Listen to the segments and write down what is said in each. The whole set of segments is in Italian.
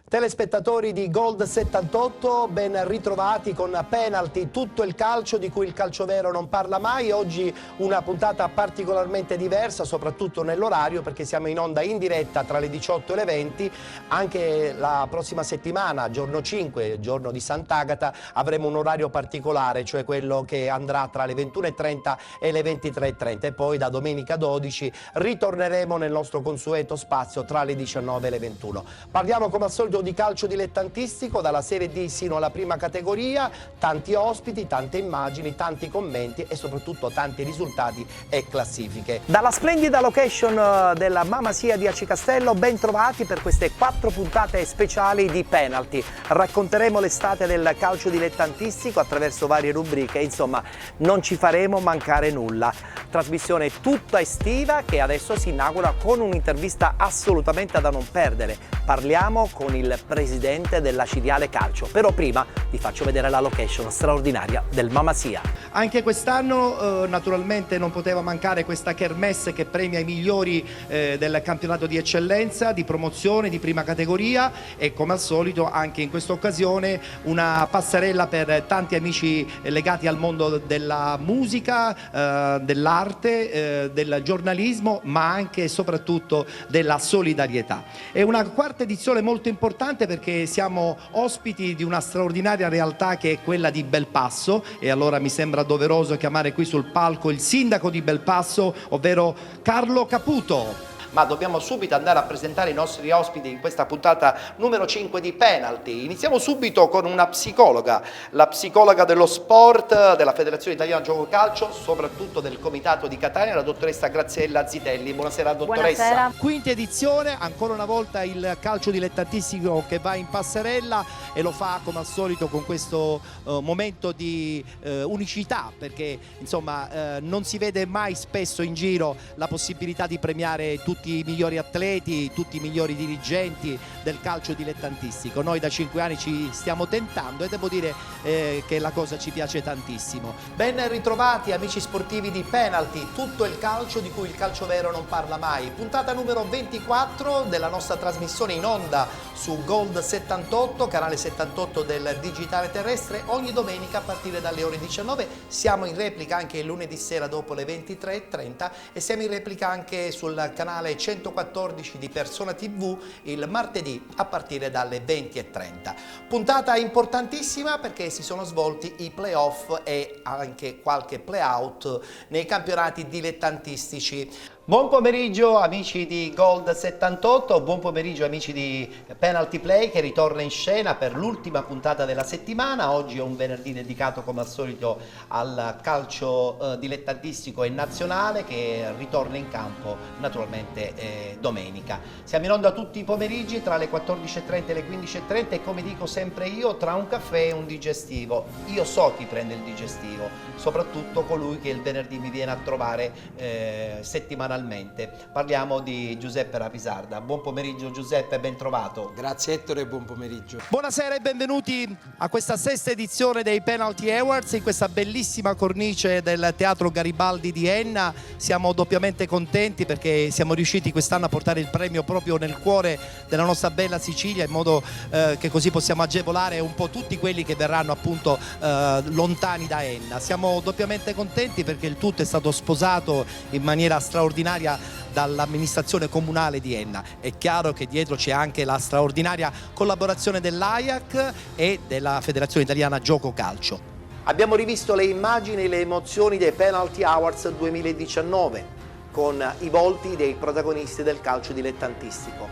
Telespettatori di Gold 78, ben ritrovati con Penalty, tutto il calcio di cui il calcio vero non parla mai. Oggi una puntata particolarmente diversa, soprattutto nell'orario, perché siamo in onda in diretta tra le 18 e le 20. Anche la prossima settimana, giorno 5, giorno di Sant'Agata, avremo un orario particolare, cioè quello che andrà tra le 21:30 e le 23:30. E poi da domenica 12 ritorneremo nel nostro consueto spazio tra le 19 e le 21. Parliamo come al solito di calcio dilettantistico, dalla Serie D sino alla prima categoria, tanti ospiti, tante immagini, tanti commenti e soprattutto tanti risultati e classifiche. Dalla splendida location della Mamasia di Aci Castello, ben trovati per queste 4 puntate speciali di Penalty. Racconteremo l'estate del calcio dilettantistico attraverso varie rubriche, insomma non ci faremo mancare nulla. Trasmissione tutta estiva che adesso si inaugura con un'intervista assolutamente da non perdere. Parliamo con il presidente della Ciriale Calcio, però prima vi faccio vedere la location straordinaria del Mamasia. Anche quest'anno naturalmente non poteva mancare questa kermesse che premia i migliori del campionato di eccellenza, di promozione, di prima categoria, e come al solito anche in questa occasione una passerella per tanti amici legati al mondo della musica, dell'arte, del giornalismo, ma anche e soprattutto della solidarietà. È una quarta edizione molto importante perché siamo ospiti di una straordinaria realtà che è quella di Belpasso, e allora mi sembra doveroso chiamare qui sul palco il sindaco di Belpasso, ovvero Carlo Caputo. Ma dobbiamo subito andare a presentare i nostri ospiti in questa puntata numero 5 di Penalty. Iniziamo subito con una psicologa, la psicologa dello sport, della Federazione Italiana Gioco Calcio, soprattutto del Comitato di Catania, la dottoressa Graziella Zitelli. Buonasera dottoressa. Buonasera. Quinta edizione, ancora una volta il calcio dilettantistico che va in passerella e lo fa come al solito con questo momento di unicità, perché insomma non si vede mai spesso in giro la possibilità di premiare tutti i migliori atleti, tutti i migliori dirigenti del calcio dilettantistico. Noi da 5 anni ci stiamo tentando e devo dire che la cosa ci piace tantissimo. Ben ritrovati amici sportivi di Penalty, tutto il calcio di cui il calcio vero non parla mai. Puntata numero 24 della nostra trasmissione in onda su Gold 78, canale 78 del digitale terrestre, ogni domenica a partire dalle ore 19. Siamo in replica anche il lunedì sera dopo le 23:30 e siamo in replica anche sul canale 114 di Persona TV il martedì a partire dalle 20:30. Puntata importantissima perché si sono svolti i playoff e anche qualche playout nei campionati dilettantistici. Buon pomeriggio amici di Gold 78, buon pomeriggio amici di Penalty Play che ritorna in scena per l'ultima puntata della settimana. Oggi è un venerdì dedicato come al solito al calcio dilettantistico e nazionale che ritorna in campo naturalmente domenica. Siamo in onda tutti i pomeriggi tra le 14:30 e le 15:30 e come dico sempre io, tra un caffè e un digestivo. Io so chi prende il digestivo, soprattutto colui che il venerdì mi viene a trovare settimanalmente. Parliamo di Giuseppe Rapisarda. Buon pomeriggio Giuseppe, ben trovato. Grazie Ettore e buon pomeriggio. Buonasera e benvenuti a questa sesta edizione dei Penalty Awards in questa bellissima cornice del Teatro Garibaldi di Enna. Siamo doppiamente contenti perché siamo riusciti quest'anno a portare il premio proprio nel cuore della nostra bella Sicilia, in modo che così possiamo agevolare un po' tutti quelli che verranno appunto lontani da Enna. Siamo doppiamente contenti perché il tutto è stato sposato in maniera straordinaria dall'amministrazione comunale di Enna. È chiaro che dietro c'è anche la straordinaria collaborazione dell'AIAC e della Federazione Italiana Gioco Calcio. Abbiamo rivisto le immagini e le emozioni dei Penalty Awards 2019 con i volti dei protagonisti del calcio dilettantistico.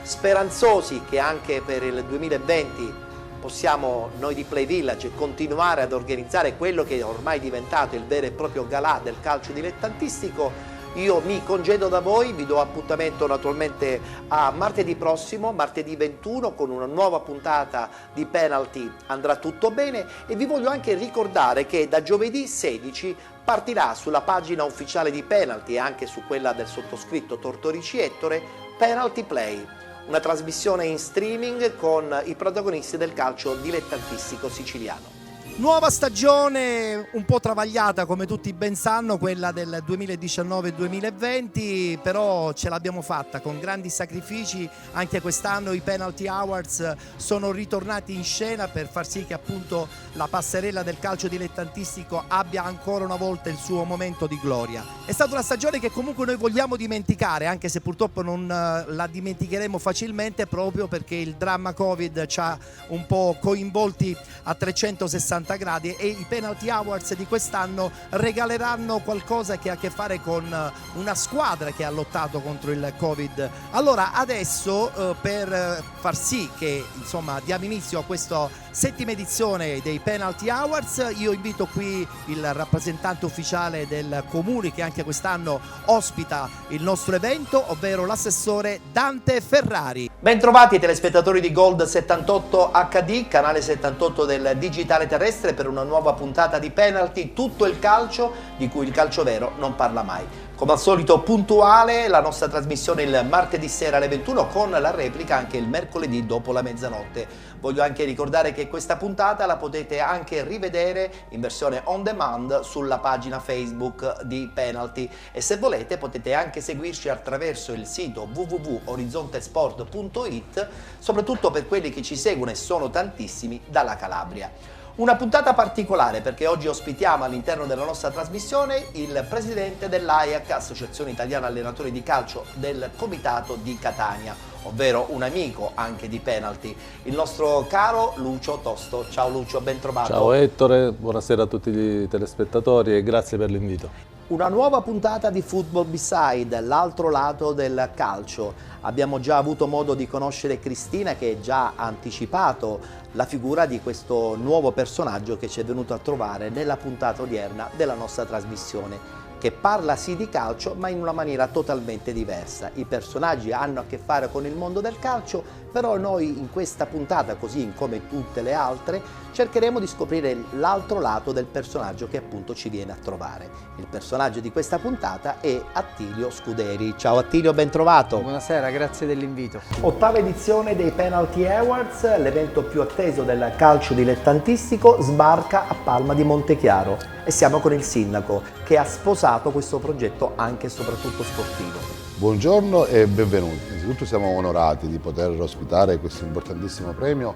Speranzosi che anche per il 2020 possiamo noi di Play Village continuare ad organizzare quello che è ormai diventato il vero e proprio galà del calcio dilettantistico. Io mi congedo da voi, vi do appuntamento naturalmente a martedì prossimo, martedì 21, con una nuova puntata di Penalty. Andrà tutto bene e vi voglio anche ricordare che da giovedì 16 partirà sulla pagina ufficiale di Penalty e anche su quella del sottoscritto Tortorici Ettore Penalty Play, una trasmissione in streaming con i protagonisti del calcio dilettantistico siciliano. Nuova stagione un po' travagliata, come tutti ben sanno, quella del 2019-2020, però ce l'abbiamo fatta con grandi sacrifici. Anche quest'anno i Penalty Awards sono ritornati in scena per far sì che appunto la passerella del calcio dilettantistico abbia ancora una volta il suo momento di gloria. È stata una stagione che comunque noi vogliamo dimenticare, anche se purtroppo non la dimenticheremo facilmente, proprio perché il dramma Covid ci ha un po' coinvolti a 360 gradi, e i Penalty Awards di quest'anno regaleranno qualcosa che ha a che fare con una squadra che ha lottato contro il Covid. Allora adesso per far sì che insomma diamo inizio a questa settima edizione dei Penalty Awards, io invito qui il rappresentante ufficiale del comune che anche quest'anno ospita il nostro evento, ovvero l'assessore Dante Ferrari. Bentrovati telespettatori di Gold 78 HD, canale 78 del digitale terrestre, per una nuova puntata di Penalty, tutto il calcio di cui il calcio vero non parla mai. Come al solito puntuale la nostra trasmissione il martedì sera alle 21, con la replica anche il mercoledì dopo la mezzanotte. Voglio anche ricordare che questa puntata la potete anche rivedere in versione on demand sulla pagina Facebook di Penalty, e se volete potete anche seguirci attraverso il sito www.orizontesport.it, soprattutto per quelli che ci seguono, e sono tantissimi, dalla Calabria. Una puntata particolare perché oggi ospitiamo all'interno della nostra trasmissione il presidente dell'AIAC, Associazione Italiana Allenatori di Calcio del Comitato di Catania, ovvero un amico anche di Penalty, il nostro caro Lucio Tosto. Ciao Lucio, ben trovato. Ciao Ettore, buonasera a tutti i telespettatori e grazie per l'invito. Una nuova puntata di Football Beside, l'altro lato del calcio. Abbiamo già avuto modo di conoscere Cristina, che già ha anticipato la figura di questo nuovo personaggio che ci è venuto a trovare nella puntata odierna della nostra trasmissione, che parla sì di calcio ma in una maniera totalmente diversa. I personaggi hanno a che fare con il mondo del calcio, però noi in questa puntata, così come tutte le altre, cercheremo di scoprire l'altro lato del personaggio che appunto ci viene a trovare. Il personaggio di questa puntata è Attilio Scuderi. Ciao Attilio, ben trovato. Buonasera, grazie dell'invito. Ottava edizione dei Penalty Awards, l'evento più atteso del calcio dilettantistico, sbarca a Palma di Montechiaro, e siamo con il sindaco che ha sposato questo progetto anche e soprattutto sportivo. Buongiorno e benvenuti. Innanzitutto siamo onorati di poter ospitare questo importantissimo premio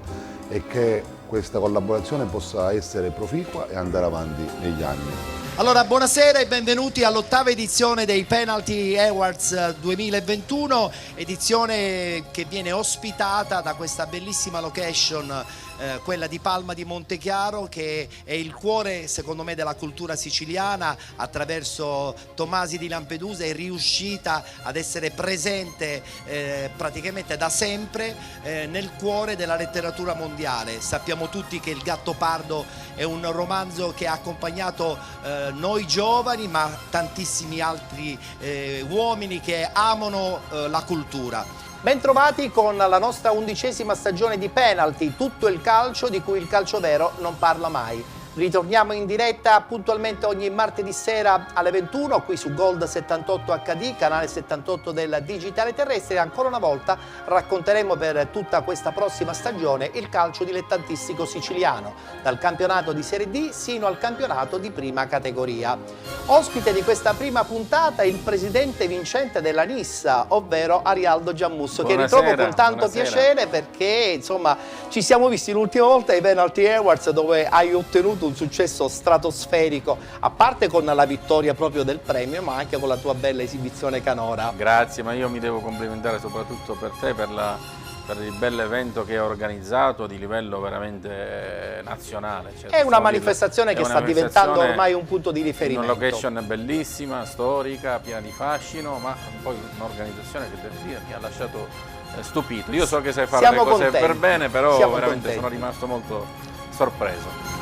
e che questa collaborazione possa essere proficua e andare avanti negli anni. Allora, buonasera e benvenuti all'ottava edizione dei Penalty Awards 2021, edizione che viene ospitata da questa bellissima location, quella di Palma di Montechiaro, che è il cuore secondo me della cultura siciliana. Attraverso Tomasi di Lampedusa è riuscita ad essere presente praticamente da sempre nel cuore della letteratura mondiale. Sappiamo tutti che Il Gattopardo è un romanzo che ha accompagnato noi giovani, ma tantissimi altri uomini che amano la cultura. Bentrovati con la nostra 11ª stagione di Penalty, tutto il calcio di cui il calcio vero non parla mai. Ritorniamo in diretta puntualmente ogni martedì sera alle 21 qui su Gold 78 HD, canale 78 del digitale terrestre, e ancora una volta racconteremo per tutta questa prossima stagione il calcio dilettantistico siciliano, dal campionato di Serie D sino al campionato di prima categoria. Ospite di questa prima puntata il presidente vincente della Nissa, ovvero Arialdo Giammusso, che ritrovo con tanto piacere perché insomma ci siamo visti l'ultima volta ai Penalty Awards, dove hai ottenuto un successo stratosferico, a parte con la vittoria proprio del premio, ma anche con la tua bella esibizione canora. Grazie, ma io mi devo complimentare soprattutto per te, per il bell'evento che hai organizzato di livello veramente nazionale. Cioè, è una manifestazione che sta diventando ormai un punto di riferimento. Una location bellissima, storica, piena di fascino, ma poi un'organizzazione che devo dire mi ha lasciato stupito. Io so che sai fare le cose per bene, però veramente sono rimasto molto sorpreso.